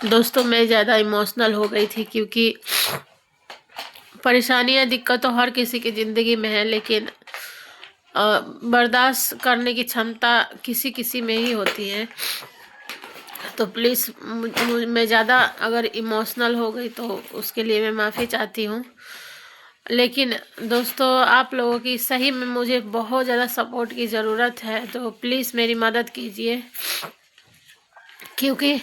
दोस्तों मैं ज़्यादा इमोशनल हो गई थी क्योंकि परेशानियाँ दिक्कत तो हर किसी की ज़िंदगी में है, लेकिन बर्दाश्त करने की क्षमता किसी किसी में ही होती है। तो प्लीज़ मैं ज़्यादा अगर इमोशनल हो गई तो उसके लिए मैं माफ़ी चाहती हूँ। लेकिन दोस्तों आप लोगों की सही में मुझे बहुत ज़्यादा सपोर्ट की ज़रूरत है, तो प्लीज़ मेरी मदद कीजिए, क्योंकि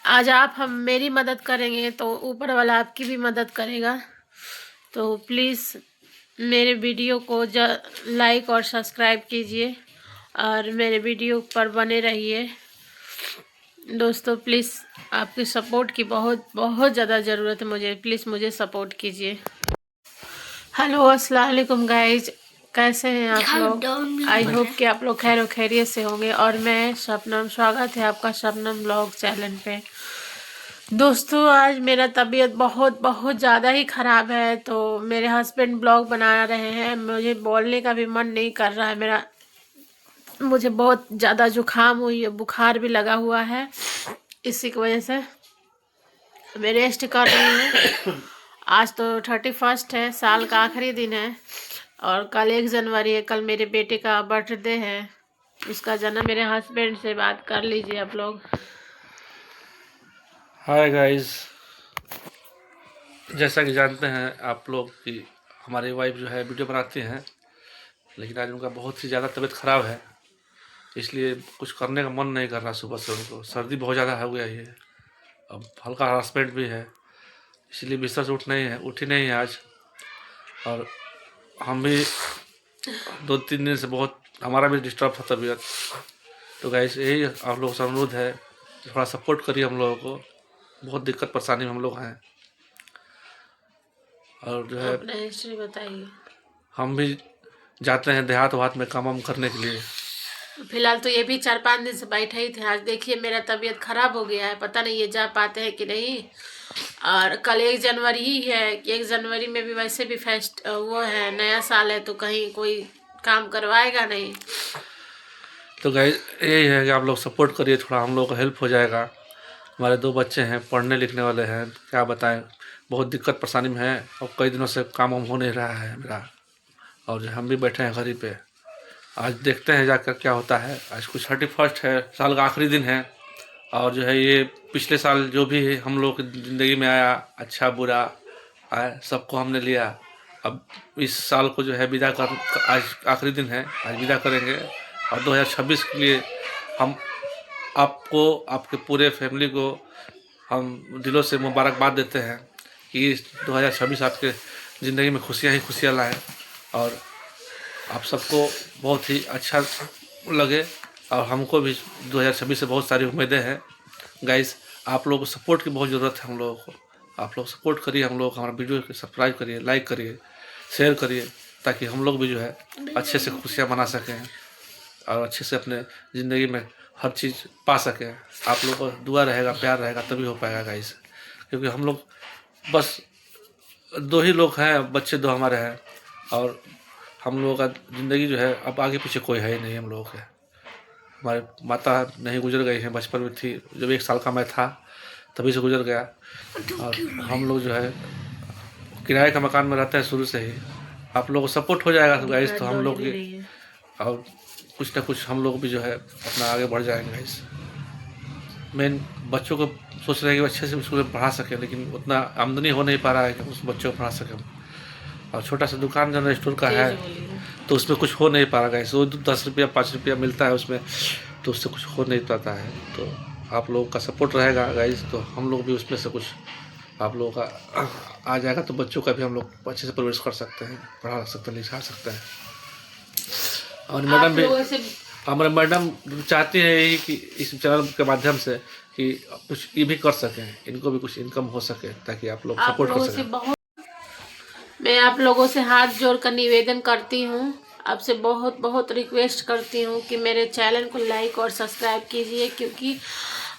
आज आप हम मेरी मदद करेंगे तो ऊपर वाला आपकी भी मदद करेगा। तो प्लीज़ मेरे वीडियो को लाइक और सब्सक्राइब कीजिए और मेरे वीडियो पर बने रहिए। दोस्तों प्लीज़ आपकी सपोर्ट की बहुत बहुत ज़्यादा ज़रूरत है मुझे, प्लीज़ मुझे सपोर्ट कीजिए। हेलो अस्सलाम वालेकुम गाइज, कैसे हैं आप लोग? आई होप कि आप लोग खैर खैरियत से होंगे। और मैं शबनम, स्वागत है आपका शबनम ब्लॉग चैनल पे। दोस्तों आज मेरा तबीयत बहुत बहुत ज़्यादा ही ख़राब है, तो मेरे हस्बैंड ब्लॉग बना रहे हैं, मुझे बोलने का भी मन नहीं कर रहा है। मुझे बहुत ज़्यादा जुकाम हुई है, बुखार भी लगा हुआ है, इसी की वजह से मैं रेस्ट कर रही हूँ। आज तो 31 है, साल का आखिरी दिन है और कल 1 जनवरी है, कल मेरे बेटे का बर्थडे है, उसका जन्म। मेरे हस्बैंड से बात कर लीजिए आप लोग। हाय गाइस, जैसा कि जानते हैं आप लोग कि हमारी वाइफ जो है वीडियो बनाती हैं, लेकिन आज उनका बहुत ही ज़्यादा तबीयत ख़राब है, इसलिए कुछ करने का मन नहीं कर रहा। सुबह से उनको सर्दी बहुत ज़्यादा हो गया है, अब हल्का हरासमेंट भी है, इसलिए बिस्तर से उठी नहीं है आज। और हम भी 2-3 दिन से बहुत हमारा भी डिस्टर्ब था तबीयत। तो गाइस यही आप लोगों से अनुरोध है, थोड़ा सपोर्ट करिए हम लोगों को, बहुत दिक्कत परेशानी में हम लोग हैं। और जो है अपना हिस्ट्री बताइए। हम भी जाते हैं देहात वहात में काम वाम करने के लिए। फिलहाल तो ये भी 4-5 दिन से बैठे ही थे। आज देखिए मेरा तबीयत खराब हो गया है, पता नहीं ये जा पाते हैं कि नहीं। और कल 1 जनवरी ही है कि 1 जनवरी में भी वैसे भी वो है, नया साल है, तो कहीं कोई काम करवाएगा नहीं। तो गाइस यही है कि आप लोग सपोर्ट करिए, थोड़ा हम लोग को हेल्प हो जाएगा। हमारे 2 बच्चे हैं, पढ़ने लिखने वाले हैं, क्या बताएं, बहुत दिक्कत परेशानी में है और कई दिनों से काम वाम हो नहीं रहा है मेरा। और जो हम भी बैठे हैं घर ही पे, आज देखते हैं जाकर क्या होता है। आज कुछ 31 है, साल का आखिरी दिन है। और जो है ये पिछले साल जो भी हम लोग की ज़िंदगी में आया, अच्छा बुरा आया, सबको हमने लिया। अब इस साल को जो है विदा कर, आज आखिरी दिन है, आज विदा करेंगे। और 2026 के लिए हम आपको, आपके पूरे फैमिली को हम दिलों से मुबारकबाद देते हैं कि 2026 आपके ज़िंदगी में खुशियाँ ही खुशियाँ लाएँ और आप सबको बहुत ही अच्छा लगे। और हमको भी 2026 से बहुत सारी उम्मीदें हैं। गाइस आप लोगों को सपोर्ट की बहुत ज़रूरत है हम लोगों को, आप लोग सपोर्ट करिए हम लोग, हमारा वीडियो को सब्सक्राइब करिए, लाइक करिए, शेयर करिए, ताकि हम लोग भी जो है अच्छे से खुशियाँ मना सकें और अच्छे से अपने ज़िंदगी में हर चीज़ पा सकें। आप लोगों को दुआ रहेगा, प्यार रहेगा, तभी हो पाएगा गाइस, क्योंकि हम लोग बस 2 ही लोग हैं, बच्चे 2 हमारे हैं और हम लोगों का ज़िंदगी जो है अब आगे पीछे कोई है ही नहीं हम लोगों के। हमारे माता नहीं गुजर गई हैं, बचपन में थी जब 1 साल का मैं था तभी से गुजर गया। और हम लोग जो है किराए का मकान में रहते हैं शुरू से ही। आप लोगों को सपोर्ट हो जाएगा तो गाइस, तो हम लोग की और कुछ ना कुछ हम लोग भी जो है अपना आगे बढ़ जाएंगे गाइस। मेन बच्चों को सोच रहे हैं कि अच्छे से स्कूल में पढ़ा सकें, लेकिन उतना आमदनी हो नहीं पा रहा है कि उस बच्चों को पढ़ा सकें। और छोटा सा दुकान जनरल स्टोर का है, तो उसमें कुछ हो नहीं पा रहा गाइस। वो 10 रुपया 5 रुपया मिलता है उसमें, तो उससे कुछ हो नहीं पाता है। तो आप लोगों का सपोर्ट रहेगा गाइस, तो हम लोग भी उसमें से कुछ आप लोगों का आ जाएगा, तो बच्चों का भी हम लोग अच्छे से परवरिश कर सकते हैं, पढ़ा सकते हैं, लिखा सकते हैं। और मैडम भी, हमारे मैडम चाहती है यही कि इस चैनल के माध्यम से कि कुछ ये भी कर सकें, इनको भी कुछ इनकम हो सके, ताकि आप लोग सपोर्ट कर सकें। मैं आप लोगों से हाथ जोड़कर निवेदन करती हूँ, आपसे बहुत बहुत रिक्वेस्ट करती हूँ कि मेरे चैनल को लाइक और सब्सक्राइब कीजिए, क्योंकि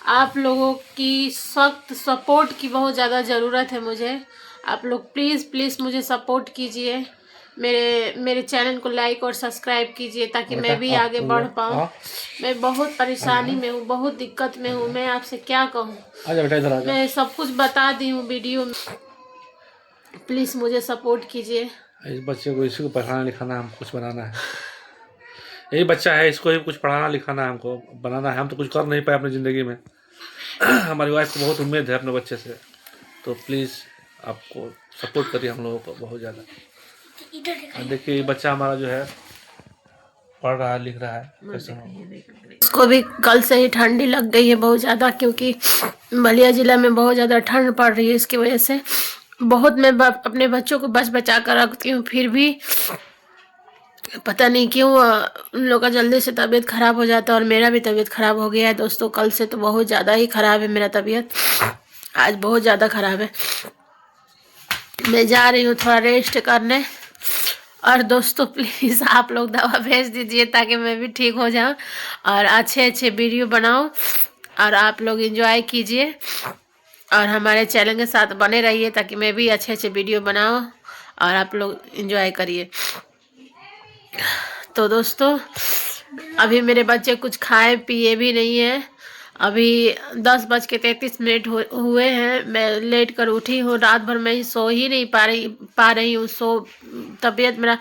आप लोगों की सख्त सपोर्ट की बहुत ज़्यादा ज़रूरत है मुझे। आप लोग प्लीज़ प्लीज़ मुझे सपोर्ट कीजिए। मेरे चैनल को लाइक और सब्सक्राइब कीजिए ताकि मैं भी आगे बढ़ पाऊँ। मैं बहुत परेशानी में हूँ, बहुत दिक्कत में हूँ। मैं आपसे क्या कहूँ, मैं सब कुछ बता दी हूँ वीडियो में। प्लीज़ मुझे सपोर्ट कीजिए। इस बच्चे को, इसी को पढ़ाना लिखाना, हम कुछ बनाना है। यही बच्चा है, इसको ही कुछ पढ़ाना लिखाना है, हमको बनाना है। हम तो कुछ कर नहीं पाए अपनी ज़िंदगी में। हमारी वाइफ को बहुत उम्मीद है अपने बच्चे से, तो प्लीज़ आपको सपोर्ट करिए हम लोगों को बहुत ज़्यादा। देखिए ये बच्चा हमारा जो है पढ़ रहा है, लिख रहा है, कैसे इसको भी कल से ही ठंडी लग गई है बहुत ज़्यादा, क्योंकि बलिया ज़िला में बहुत ज़्यादा ठंड पड़ रही है। इसकी वजह से बहुत मैं अपने बच्चों को बचा कर रखती हूँ, फिर भी पता नहीं क्यों उन लोग का जल्दी से तबीयत ख़राब हो जाता है, और मेरा भी तबीयत ख़राब हो गया है दोस्तों। कल से तो बहुत ज़्यादा ही ख़राब है मेरा तबीयत, आज बहुत ज़्यादा ख़राब है। मैं जा रही हूँ थोड़ा रेस्ट करने। और दोस्तों प्लीज़ आप लोग दवा भेज दीजिए ताकि मैं भी ठीक हो जाऊँ और अच्छे अच्छे वीडियो बनाऊँ, और आप लोग एंजॉय कीजिए और हमारे चैनल के साथ बने रहिए ताकि मैं भी अच्छे अच्छे वीडियो बनाऊँ और आप लोग एंजॉय करिए। तो दोस्तों अभी मेरे बच्चे कुछ खाए पिए भी नहीं है। अभी 10:33 हुए हैं। मैं लेट कर उठी हूँ, रात भर मैं सो ही नहीं पा रही हूँ। तबीयत मेरा,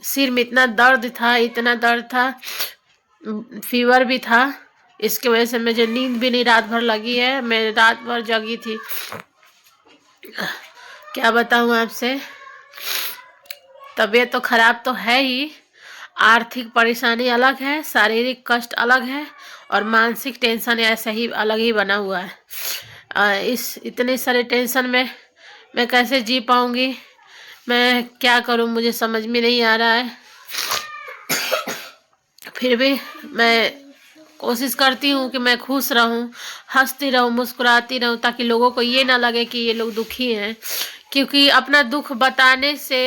सिर में इतना दर्द था, इतना दर्द था, फीवर भी था। इसकी वजह से मुझे नींद भी नहीं रात भर लगी है। मैं रात भर जगी थी, क्या बताऊँ आपसे। तबीयत तो खराब तो है ही, आर्थिक परेशानी अलग है, शारीरिक कष्ट अलग है, और मानसिक टेंशन ऐसा ही अलग ही बना हुआ है। इस इतने सारे टेंशन में मैं कैसे जी पाऊंगी, मैं क्या करूं, मुझे समझ में नहीं आ रहा है। फिर भी मैं कोशिश करती हूँ कि मैं खुश रहूँ, हंसती रहूँ, मुस्कुराती रहूँ, ताकि लोगों को ये ना लगे कि ये लोग दुखी हैं। क्योंकि अपना दुख बताने से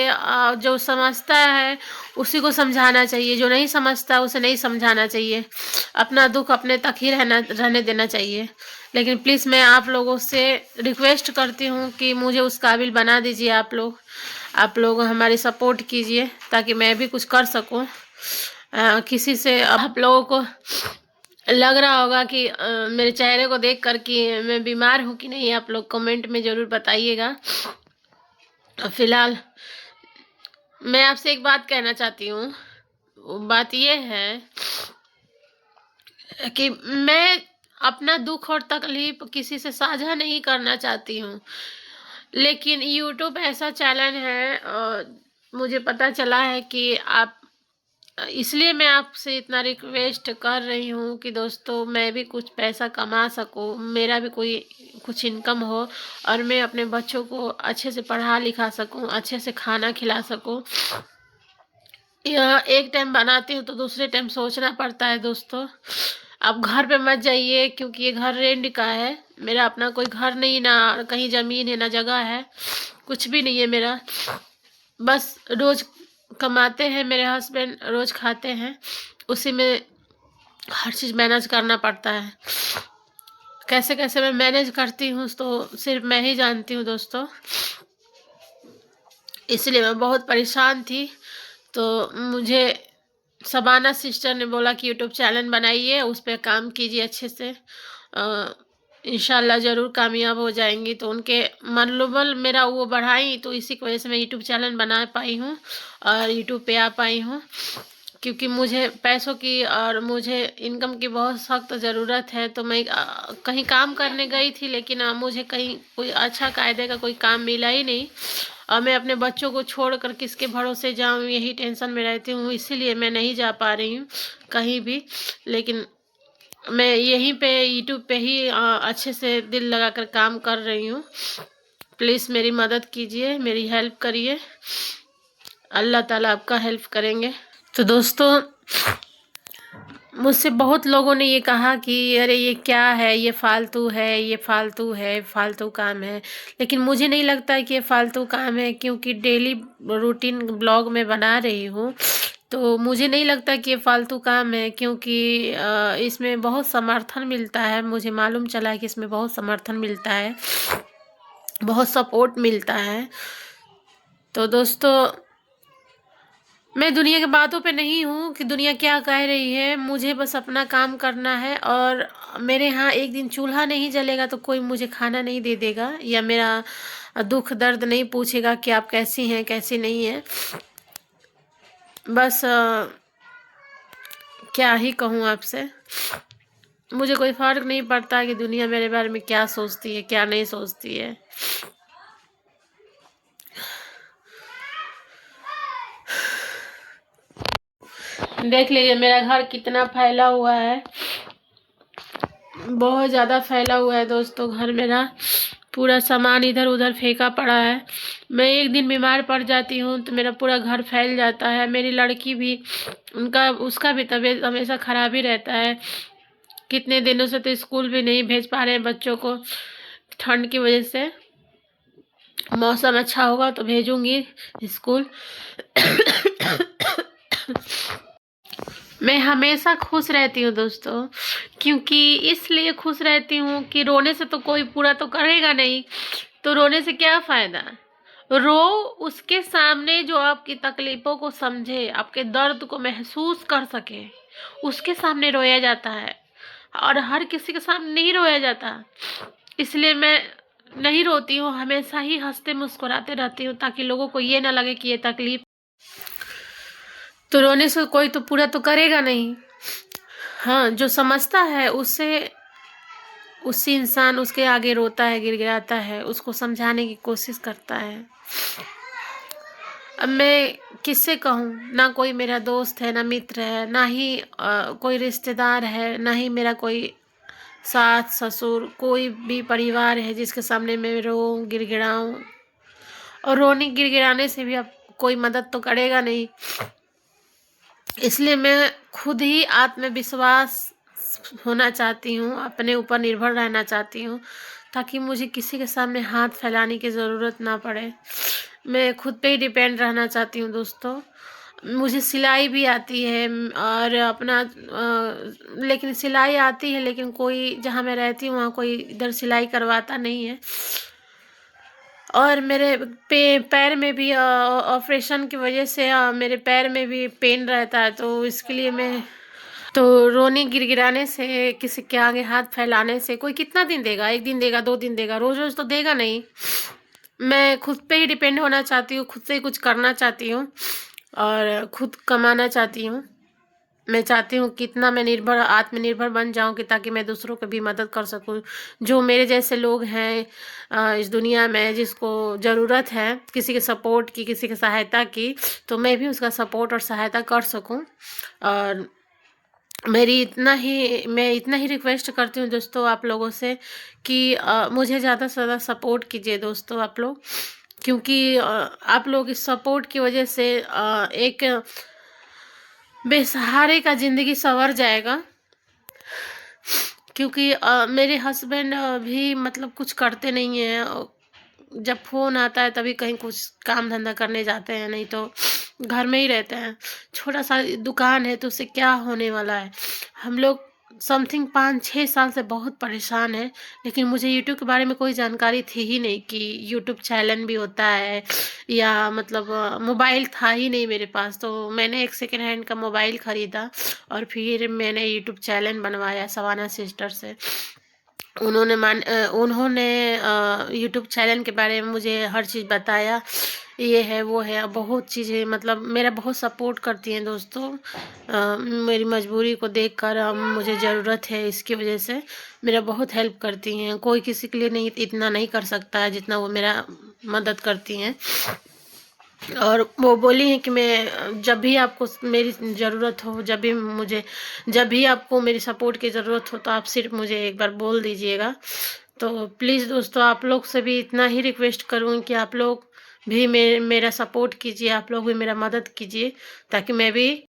जो समझता है उसी को समझाना चाहिए, जो नहीं समझता उसे नहीं समझाना चाहिए। अपना दुख अपने तक ही रहने देना चाहिए। लेकिन प्लीज़ मैं आप लोगों से रिक्वेस्ट करती हूँ कि मुझे उस काबिल बना दीजिए। आप लोग हमारी सपोर्ट कीजिए ताकि मैं भी कुछ कर सकूँ। किसी से आप लोगों को लग रहा होगा कि मेरे चेहरे को देख कर कि मैं बीमार हूँ कि नहीं, आप लोग कमेंट में ज़रूर बताइएगा। फिलहाल मैं आपसे एक बात कहना चाहती हूँ। बात ये है कि मैं अपना दुख और तकलीफ किसी से साझा नहीं करना चाहती हूँ, लेकिन YouTube ऐसा चैनल है, मुझे पता चला है कि आप, इसलिए मैं आपसे इतना रिक्वेस्ट कर रही हूँ कि दोस्तों मैं भी कुछ पैसा कमा सकूँ, मेरा भी कुछ इनकम हो, और मैं अपने बच्चों को अच्छे से पढ़ा लिखा सकूँ, अच्छे से खाना खिला सकूँ। यह एक टाइम बनाती हूँ तो दूसरे टाइम सोचना पड़ता है दोस्तों। आप घर पे मत जाइए, क्योंकि ये घर रेंट का है। मेरा अपना कोई घर नहीं, ना कहीं ज़मीन है, ना जगह है, कुछ भी नहीं है मेरा। बस रोज़ कमाते हैं मेरे हस्बैंड, रोज़ खाते हैं, उसी में हर चीज़ मैनेज करना पड़ता है। कैसे कैसे मैं मैनेज करती हूँ तो सिर्फ मैं ही जानती हूँ दोस्तों। इसलिए मैं बहुत परेशान थी, तो मुझे शबाना सिस्टर ने बोला कि यूट्यूब चैनल बनाइए, उस पर काम कीजिए अच्छे से, इंशाल्लाह ज़रूर कामयाब हो जाएंगी। तो उनके मनोबल मेरा वो बढ़ाई, तो इसी की वजह से मैं यूट्यूब चैनल बना पाई हूँ और यूट्यूब पे आ पाई हूँ। क्योंकि मुझे पैसों की और मुझे इनकम की बहुत सख्त ज़रूरत है। तो मैं कहीं काम करने गई थी, लेकिन मुझे कहीं कोई अच्छा कायदे का कोई काम मिला ही नहीं, और मैं अपने बच्चों को छोड़कर किसके भरोसे जाऊँ, यही टेंशन में रहती हूँ। इसीलिए मैं नहीं जा पा रही हूँ कहीं भी। लेकिन मैं यहीं पे यूट्यूब पे ही अच्छे से दिल लगाकर काम कर रही हूँ। प्लीज़ मेरी मदद कीजिए, मेरी हेल्प करिए, अल्लाह ताला आपका हेल्प करेंगे। तो दोस्तों मुझसे बहुत लोगों ने ये कहा कि अरे ये क्या है, ये फालतू है, ये फालतू है, फालतू काम है। लेकिन मुझे नहीं लगता है कि ये फालतू काम है, क्योंकि डेली रूटीन ब्लॉग में बना रही हूँ, तो मुझे नहीं लगता कि ये फालतू काम है। क्योंकि इसमें बहुत समर्थन मिलता है, मुझे मालूम चला है कि इसमें बहुत समर्थन मिलता है, बहुत सपोर्ट मिलता है। तो दोस्तों मैं दुनिया की बातों पे नहीं हूँ कि दुनिया क्या कह रही है, मुझे बस अपना काम करना है। और मेरे यहाँ एक दिन चूल्हा नहीं जलेगा तो कोई मुझे खाना नहीं दे देगा, या मेरा दुख दर्द नहीं पूछेगा कि आप कैसी हैं कैसी नहीं हैं। बस क्या ही कहूँ आपसे, मुझे कोई फर्क नहीं पड़ता कि दुनिया मेरे बारे में क्या सोचती है क्या नहीं सोचती है। देख लीजिए मेरा घर कितना फैला हुआ है, बहुत ज़्यादा फैला हुआ है दोस्तों। घर मेरा पूरा सामान इधर उधर फेंका पड़ा है। मैं एक दिन बीमार पड़ जाती हूँ तो मेरा पूरा घर फैल जाता है। मेरी लड़की भी, उसका भी तबीयत हमेशा ख़राब ही रहता है। कितने दिनों से तो स्कूल भी नहीं भेज पा रहे हैं बच्चों को, ठंड की वजह से। मौसम अच्छा होगा तो भेजूंगी स्कूल। मैं हमेशा खुश रहती हूँ दोस्तों, क्योंकि इसलिए खुश रहती हूँ कि रोने से तो कोई पूरा तो करेगा नहीं, तो रोने से क्या फ़ायदा। रो उसके सामने जो आपकी तकलीफ़ों को समझे, आपके दर्द को महसूस कर सके, उसके सामने रोया जाता है, और हर किसी के सामने नहीं रोया जाता। इसलिए मैं नहीं रोती हूँ, हमेशा ही हंसते मुस्कुराते रहती हूँ, ताकि लोगों को ये ना लगे कि ये तकलीफ़। तो रोने से कोई तो पूरा तो करेगा नहीं। हाँ, जो समझता है उससे इंसान उसके आगे रोता है, गिड़गिड़ाता है, उसको समझाने की कोशिश करता है। अब मैं किससे कहूँ, ना कोई मेरा दोस्त है, ना मित्र है, ना ही कोई रिश्तेदार है, ना ही मेरा कोई सास ससुर, कोई भी परिवार है जिसके सामने मैं रोऊँ गिड़गिड़ाऊँ। और रोने गिड़गिड़ाने से भी अब कोई मदद तो करेगा नहीं। इसलिए मैं खुद ही आत्मविश्वास होना चाहती हूँ, अपने ऊपर निर्भर रहना चाहती हूँ, ताकि मुझे किसी के सामने हाथ फैलाने की ज़रूरत ना पड़े। मैं खुद पे ही डिपेंड रहना चाहती हूँ दोस्तों। मुझे सिलाई भी आती है, और अपना लेकिन सिलाई आती है, लेकिन कोई, जहाँ मैं रहती हूँ वहाँ कोई इधर सिलाई करवाता नहीं है। और मेरे पैर में भी ऑपरेशन की वजह से मेरे पैर में भी पेन रहता है, तो इसके लिए मैं, तो रोने गिड़गिड़ाने से, किसी के आगे हाथ फैलाने से कोई कितना दिन देगा, एक दिन देगा, 2 दिन देगा, रोज़ रोज़ तो देगा नहीं। मैं खुद पे ही डिपेंड होना चाहती हूँ, खुद से ही कुछ करना चाहती हूँ, और खुद कमाना चाहती हूँ। मैं चाहती हूँ कि इतना मैं आत्मनिर्भर बन जाऊँ कि ताकि मैं दूसरों की भी मदद कर सकूँ। जो मेरे जैसे लोग हैं इस दुनिया में, जिसको ज़रूरत है किसी के सपोर्ट की, किसी की सहायता की, तो मैं भी उसका सपोर्ट और सहायता कर सकूँ। और मैं इतना ही रिक्वेस्ट करती हूँ दोस्तों आप लोगों से कि मुझे ज़्यादा से ज़्यादा सपोर्ट कीजिए दोस्तों आप लोग, क्योंकि आप लोग इस सपोर्ट की वजह से एक बेसहारे का ज़िंदगी संवर जाएगा। क्योंकि मेरे हस्बैंड भी मतलब कुछ करते नहीं हैं, जब फ़ोन आता है तभी कहीं कुछ काम धंधा करने जाते हैं, नहीं तो घर में ही रहते हैं। छोटा सा दुकान है तो उससे क्या होने वाला है। हम लोग समथिंग 5-6 साल से बहुत परेशान हैं, लेकिन मुझे यूट्यूब के बारे में कोई जानकारी थी ही नहीं कि यूट्यूब चैनल भी होता है, या मतलब मोबाइल था ही नहीं मेरे पास। तो मैंने एक सेकेंड हैंड का मोबाइल ख़रीदा, और फिर मैंने यूट्यूब चैनल बनवाया सवाना सिस्टर से। उन्होंने यूट्यूब चैनल के बारे में मुझे हर चीज़ बताया, ये है वो है, बहुत चीज़ें, मतलब मेरा बहुत सपोर्ट करती हैं दोस्तों। मेरी मजबूरी को देखकर मुझे ज़रूरत है, इसकी वजह से मेरा बहुत हेल्प करती हैं। कोई किसी के लिए नहीं, इतना नहीं कर सकता है जितना वो मेरा मदद करती हैं। और वो बोली हैं कि मैं जब भी आपको मेरी ज़रूरत हो, जब भी आपको मेरी सपोर्ट की ज़रूरत हो, तो आप सिर्फ मुझे एक बार बोल दीजिएगा। तो प्लीज़ दोस्तों आप लोग से भी इतना ही रिक्वेस्ट करूँ कि आप लोग भी मेरा सपोर्ट कीजिए, आप लोग भी मेरा मदद कीजिए, ताकि मैं भी